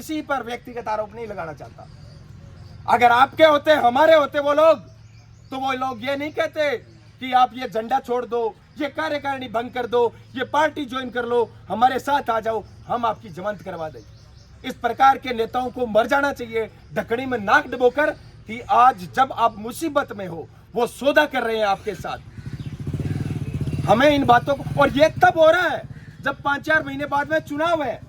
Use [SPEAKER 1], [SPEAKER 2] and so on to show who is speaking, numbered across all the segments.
[SPEAKER 1] किसी पर व्यक्तिगत आरोप नहीं लगाना चाहता। अगर आपके होते, हमारे होते वो लोग, तो वो लोग ये नहीं कहते कि आप ये झंडा छोड़ दो, ये कार्यकारिणी भंग कर दो, ये पार्टी ज्वाइन कर लो, हमारे साथ आ जाओ, हम आपकी जमानत करवा देंगे। इस प्रकार के नेताओं को मर जाना चाहिए ढकनी में नाक डुबोकर कि आज जब आप मुसीबत में हो वो सौदा कर रहे हैं आपके साथ। हमें इन बातों को, और ये तब हो रहा है जब 5-4 महीने बाद में चुनाव है।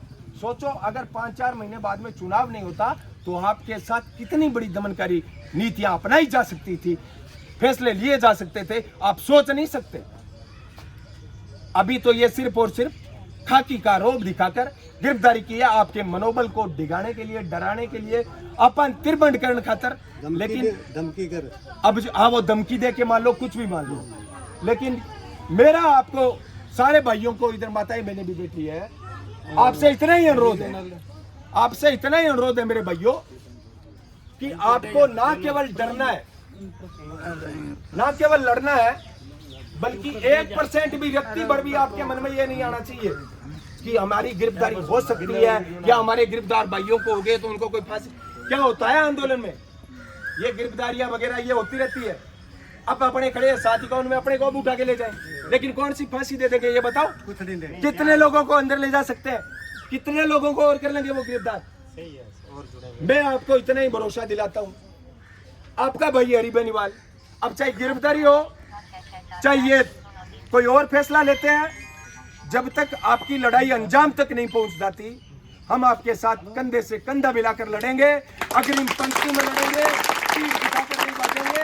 [SPEAKER 1] सोचो अगर 5-4 महीने बाद में चुनाव नहीं होता तो आपके साथ कितनी बड़ी दमनकारी नीतियां अपनाई जा सकती थी, फैसले लिए जा सकते थे, आप सोच नहीं सकते। अभी तो ये सिर्फ और सिर्फ खाकी का रोब दिखाकर गिरफ्तारी किया आपके मनोबल को डिगाने के लिए, डराने के लिए, अपन तिरबंड करने खातर। लेकिन
[SPEAKER 2] धमकी कर,
[SPEAKER 1] अब हाँ वो धमकी दे के मान लो, कुछ भी मान लो, लेकिन मेरा आपको सारे भाइयों को, इधर माताएं मैंने भी बैठी है, आपसे इतना ही अनुरोध है, आपसे इतना ही अनुरोध है मेरे भाइयों कि आपको ना केवल डरना है, ना केवल लड़ना है, बल्कि 1% भी व्यक्ति भर भी आपके मन में ये नहीं आना चाहिए कि हमारी गिरफ्तारी हो सकती है या हमारे गिरफ्तार भाइयों को हो गए तो उनको कोई फांसी। क्या होता है आंदोलन में, ये गिरफ्तारियां वगैरह ये होती रहती है। अब अपने खड़े साथी कौन में अपने को उठा के ले जाए, लेकिन कौन सी फांसी दे देंगे ये बताओ?
[SPEAKER 2] कुछ नहीं देंगे।
[SPEAKER 1] कितने लोगों को अंदर ले जा सकते हैं, कितने लोगों को और कर लेंगे वो गिरफ्तार? मैं आपको इतना ही भरोसा दिलाता हूँ, आपका भाई हरि बेनीवाल, अब चाहे गिरफ्तारी हो चाहे ये कोई और फैसला लेते हैं, जब तक आपकी लड़ाई अंजाम तक नहीं पहुंच जाती, हम आपके साथ कंधे से कंधा मिलाकर लड़ेंगे, अग्रिम पंक्ति में लड़ेंगे, पीठ दिखाकर नहीं भागेंगे,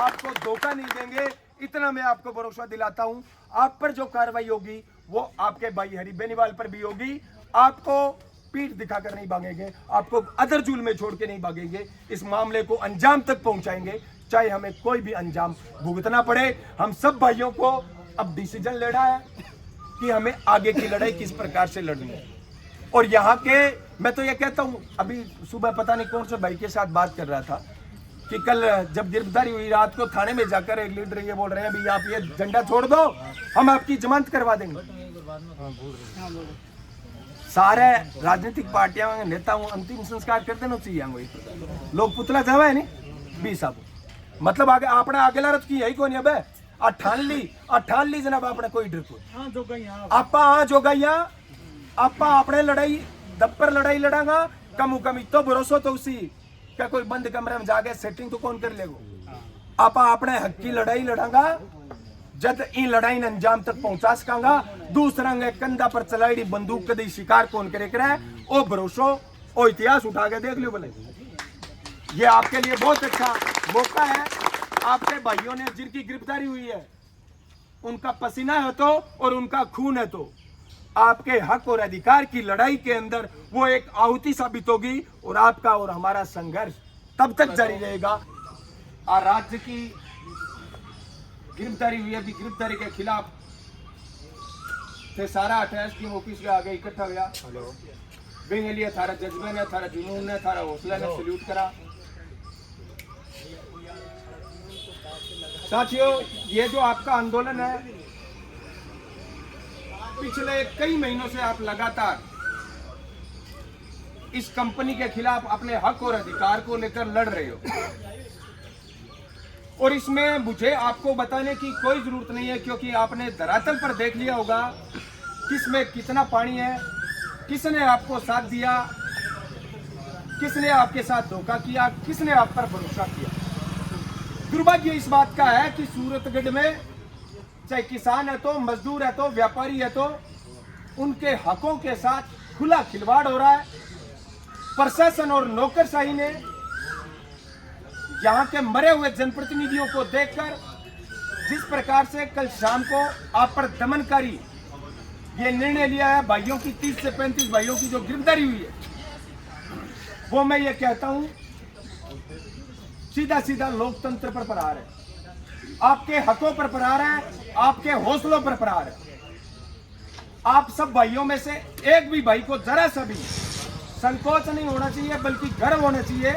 [SPEAKER 1] आपको धोखा नहीं देंगे। इतना मैं आपको भरोसा दिलाता हूं। आप पर जो कार्रवाई होगी वो आपके भाई हरि बेनीवाल पर भी होगी। आपको पीठ दिखाकर नहीं भागेंगे, आपको अदर जुल में छोड़ के नहीं भागेंगे, इस मामले को अंजाम तक पहुंचाएंगे, चाहे हमें कोई भी अंजाम भुगतना पड़े। हम सब भाइयों को अब डिसीजन लेना है कि हमें आगे की लड़ाई किस प्रकार से लड़नी है। और यहाँ के मैं तो ये कहता हूँ, अभी सुबह पता नहीं कौन से भाई के साथ बात कर रहा था कि कल जब गिरफ्तारी हुई रात को थाने में जाकर एक लीडर ये बोल रहे हैं भाई आप ये झंडा छोड़ दो, हम आपकी जमानत करवा देंगे। सारे राजनीतिक पार्टियां नेता अंतिम संस्कार कर देना चाहिए, लोग पुतला जावा है नहीं 20 साहब, मतलब आगे आपने आगे रथ की यही कौन अब अठान ली जनाब आपने कोई डर को आपा हाँ जो गई आपा अपने लड़ाई दब्बर लड़ाई लड़ांगा, कम तो भरोसा तो उसी क्या कोई बंद कमरे में जाके सेटिंग तो कौन कर लेगो। आपा अपने हक की लड़ाई लड़ांगा, जब इन लड़ाई ने अंजाम तक पहुंचा सकांगा। दूसरा कंधा पर चलाई बंदूक कदी शिकार कौन करे करे, ओ भरोसा ओ इतिहास उठा के देख लो बोले। ये आपके लिए बहुत अच्छा मौका है। आपके भाइयों ने जिनकी गिरफ्तारी हुई है उनका पसीना है तो और उनका खून है तो आपके हक और अधिकार की लड़ाई के अंदर वो एक आहुति साबित होगी और आपका और हमारा संघर्ष तब तक जारी रहेगा। और राज्य की गिरफ्तारी हुई है, अभी गिरफ्तारी के खिलाफ सारा 28 की ऑफिस के आगे इकट्ठा हुआ। लिए थारा जज्बे ने, थारा जुनून ने, थारा हौसला ने सल्यूट करा। साथियों, ये जो आपका आंदोलन है, पिछले कई महीनों से आप लगातार इस कंपनी के खिलाफ अपने हक और अधिकार को लेकर लड़ रहे हो, और इसमें मुझे आपको बताने की कोई जरूरत नहीं है, क्योंकि आपने धरातल पर देख लिया होगा किसमें कितना पानी है, किसने आपको साथ दिया, किसने आपके साथ धोखा किया, किसने आप पर भरोसा किया। दुर्भाग्य इस बात का है कि सूरतगढ़ में चाहे किसान है तो, मजदूर है तो, व्यापारी है तो, उनके हकों के साथ खुला खिलवाड़ हो रहा है। प्रशासन और नौकरशाही ने यहाँ के मरे हुए जनप्रतिनिधियों को देखकर जिस प्रकार से कल शाम को आप पर दमनकारी ये निर्णय लिया है, भाइयों की 30 से 35 भाइयों की जो गिरफ्तारी हुई है, वो मैं ये कहता हूं सीधा सीधा लोकतंत्र पर प्रहार है, आपके हकों पर प्रहार है, आपके हौसलों पर प्रहार है। आप सब भाइयों में से एक भी भाई को जरा सा भी संकोच नहीं होना चाहिए, बल्कि गर्व होना चाहिए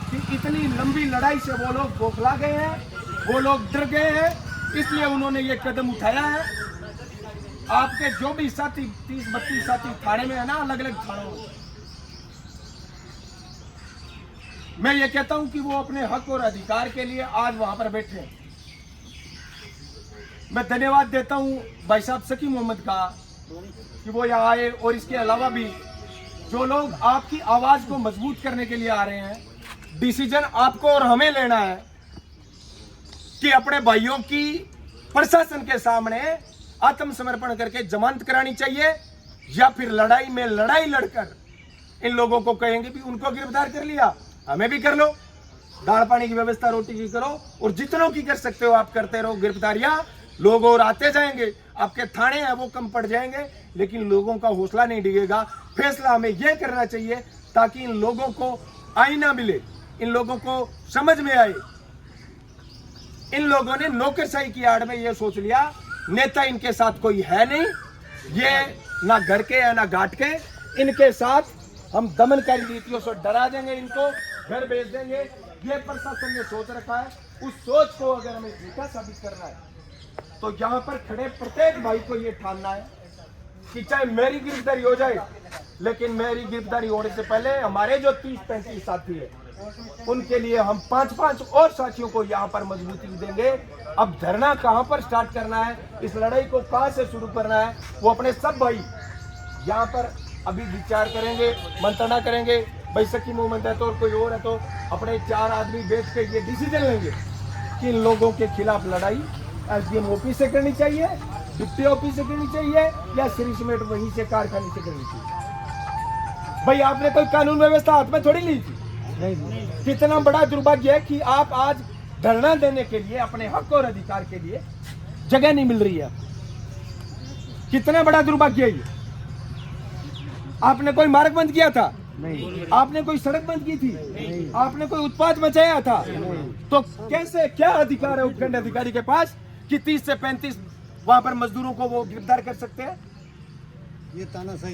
[SPEAKER 1] कि इतनी लंबी लड़ाई से वो लोग बौखला गए हैं, वो लोग डर गए हैं, इसलिए उन्होंने ये कदम उठाया है। आपके जो भी साथी 30-32 साथी थाने में है ना, अलग अलग थानों में, मैं ये कहता हूं कि वो अपने हक और अधिकार के लिए आज वहां पर बैठे हैं। मैं धन्यवाद देता हूं भाई साहब सकी मोहम्मद का कि वो यहाँ आए, और इसके अलावा भी जो लोग आपकी आवाज को मजबूत करने के लिए आ रहे हैं। डिसीजन आपको और हमें लेना है कि अपने भाइयों की प्रशासन के सामने आत्मसमर्पण करके जमानत करानी चाहिए, या फिर लड़ाई में लड़ाई लड़कर इन लोगों को कहेंगे भी उनको गिरफ्तार कर लिया, हमें भी कर लो, दाल पानी की व्यवस्था रोटी की करो, और जितनों की कर सकते हो आप करते रहो गिरफ्तारियां। लोग और आते जाएंगे, आपके थाने हैं वो कम पड़ जाएंगे, लेकिन लोगों का हौसला नहीं डिगेगा। फैसला हमें यह करना चाहिए ताकि इन लोगों को आईना मिले, इन लोगों को समझ में आए। इन लोगों ने नौकरशाही की आड़ में यह सोच लिया नेता इनके साथ कोई है नहीं, ये ना घर के है ना घाट के, इनके साथ हम दमनकारी नीतियों से डरा देंगे, इनको घर भेज देंगे। ये प्रशासन ने सोच रखा है। उस सोच को अगर हमें झूठा साबित करना है तो यहाँ पर खड़े प्रत्येक भाई को ये ठानना है कि चाहे मेरी गिरफ्तारी हो जाए, लेकिन मेरी गिरफ्तारी होने से पहले हमारे जो 30-35 साथी है उनके लिए हम 5-5 और साथियों को यहाँ पर मजबूती देंगे। अब धरना कहाँ पर स्टार्ट करना है, इस लड़ाई को कहाँ से शुरू करना है, वो अपने सब भाई यहाँ पर अभी विचार करेंगे, मंत्रणा करेंगे। भाई सकी मोहम्मद है तो और कोई और है तो अपने 4 आदमी बैठ के ये डिसीजन लेंगे कि इन लोगों के खिलाफ लड़ाई एसडीएम ऑफिस से करनी चाहिए, डिप्टी ऑफिस से करनी चाहिए, या श्री समेट वहीं से कारखाने से करनी चाहिए। भाई आपने कोई कानून व्यवस्था हाथ में थोड़ी ली थी। कितना बड़ा दुर्भाग्य है कि आप आज धरना देने के लिए अपने हक और अधिकार के लिए जगह नहीं मिल रही है। कितना बड़ा दुर्भाग्य है ये। आपने कोई मार्ग बंद किया था? नहीं। आपने कोई सड़क बंद की थी? नहीं। आपने कोई उत्पात मचाया था? नहीं। तो कैसे, क्या अधिकार है उपखंड अधिकारी के पास कि 30 से 35 वहां पर मजदूरों को वो गिरफ्तार कर सकते हैं?
[SPEAKER 2] ये ताना सही है।